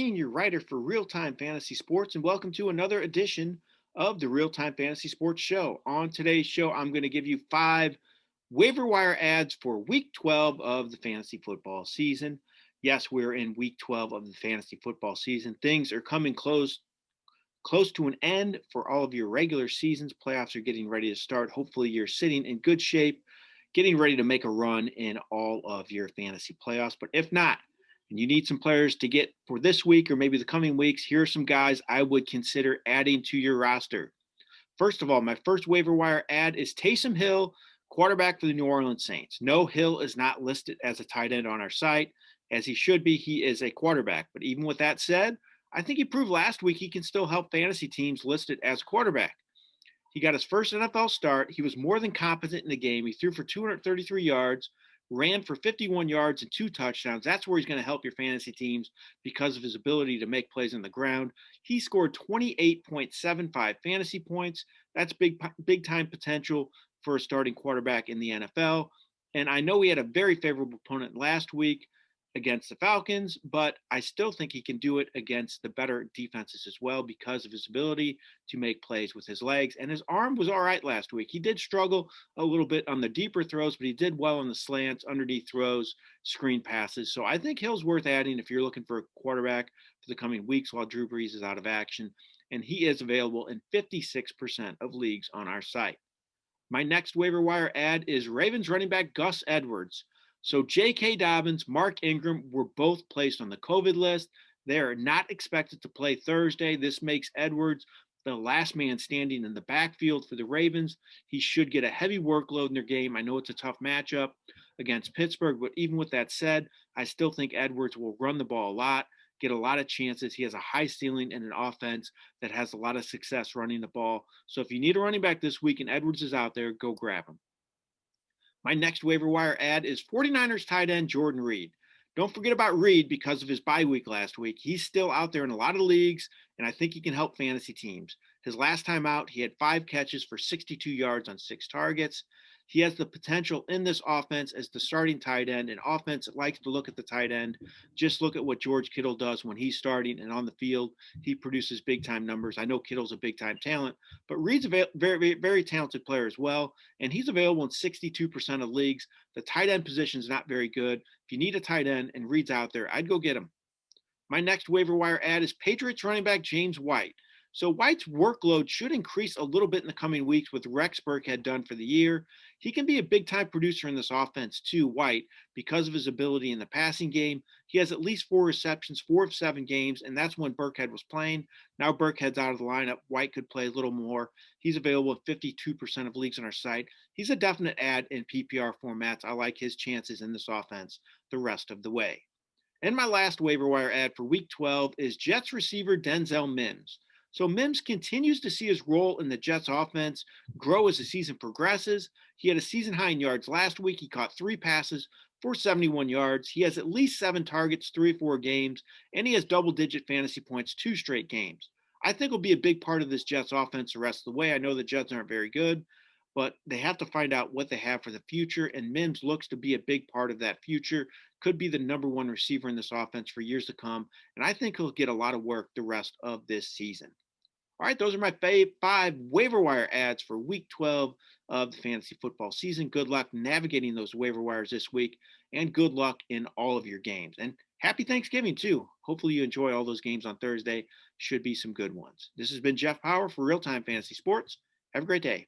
Senior Writer for RealTime Fantasy Sports, and welcome to another edition of the RealTime Fantasy Sports Show. On today's show, I'm going to give you 5 waiver wire ads for Week 12 of the fantasy football season. Yes, we're in Week 12 of the fantasy football season. Things are coming close to an end for all of your regular seasons. Playoffs are getting ready to start. Hopefully, you're sitting in good shape, getting ready to make a run in all of your fantasy playoffs. But if not, and you need some players to get for this week or maybe the coming weeks, here are some guys I would consider adding to your roster. First of all, my first waiver wire ad is Taysom Hill, quarterback for the New Orleans Saints. No, Hill is not listed as a tight end on our site, as he should be. He is a quarterback. But even with that said, I think he proved last week he can still help fantasy teams listed as quarterback. He got his first NFL start. He was more than competent in the game. He threw for 233 yards, ran for 51 yards and 2 touchdowns. That's where he's going to help your fantasy teams because of his ability to make plays on the ground. He scored 28.75 fantasy points. That's big time potential for a starting quarterback in the NFL. And I know he had a very favorable opponent last week against the Falcons, but I still think he can do it against the better defenses as well because of his ability to make plays with his legs. And his arm was all right last week. He did struggle a little bit on the deeper throws, but he did well on the slants, underneath throws, screen passes. So I think Hill's worth adding if you're looking for a quarterback for the coming weeks while Drew Brees is out of action. And he is available in 56% of leagues on our site. My next waiver wire ad is Ravens running back Gus Edwards. So J.K. Dobbins, Mark Ingram were both placed on the COVID list. They are not expected to play Thursday. This makes Edwards the last man standing in the backfield for the Ravens. He should get a heavy workload in their game. I know it's a tough matchup against Pittsburgh, but even with that said, I still think Edwards will run the ball a lot, get a lot of chances. He has a high ceiling and an offense that has a lot of success running the ball. So if you need a running back this week and Edwards is out there, go grab him. My next waiver wire ad is 49ers tight end Jordan Reed. Don't forget about Reed because of his bye week last week. He's still out there in a lot of leagues, and I think he can help fantasy teams. His last time out, he had 5 catches for 62 yards on 6 targets. He has the potential in this offense as the starting tight end. An offense that likes to look at the tight end. Just look at what George Kittle does when he's starting and on the field. He produces big time numbers. I know Kittle's a big time talent, but Reed's a very, very talented player as well. And he's available in 62% of leagues. The tight end position is not very good. If you need a tight end and Reed's out there, I'd go get him. My next waiver wire ad is Patriots running back James White. So White's workload should increase a little bit in the coming weeks with Rex Burkhead done for the year. He can be a big-time producer in this offense too, White, because of his ability in the passing game. He has at least 4 receptions, 4 of 7 games, and that's when Burkhead was playing. Now Burkhead's out of the lineup. White could play a little more. He's available in 52% of leagues on our site. He's a definite add in PPR formats. I like his chances in this offense the rest of the way. And my last waiver wire ad for Week 12 is Jets receiver Denzel Mims. So Mims continues to see his role in the Jets offense grow as the season progresses. He had a season high in yards last week. He caught 3 passes for 71 yards. He has at least 7 targets, 3 or 4 games, and he has double-digit fantasy points 2 straight games. I think will be a big part of this Jets offense the rest of the way. I know the Jets aren't very good, but they have to find out what they have for the future, and Mims looks to be a big part of that future. Could be the number 1 receiver in this offense for years to come, and I think he'll get a lot of work the rest of this season. All right, those are my 5 waiver wire ads for Week 12 of the fantasy football season. Good luck navigating those waiver wires this week, and good luck in all of your games. And happy Thanksgiving, too. Hopefully you enjoy all those games on Thursday. Should be some good ones. This has been Jeff Paur for RealTime Fantasy Sports. Have a great day.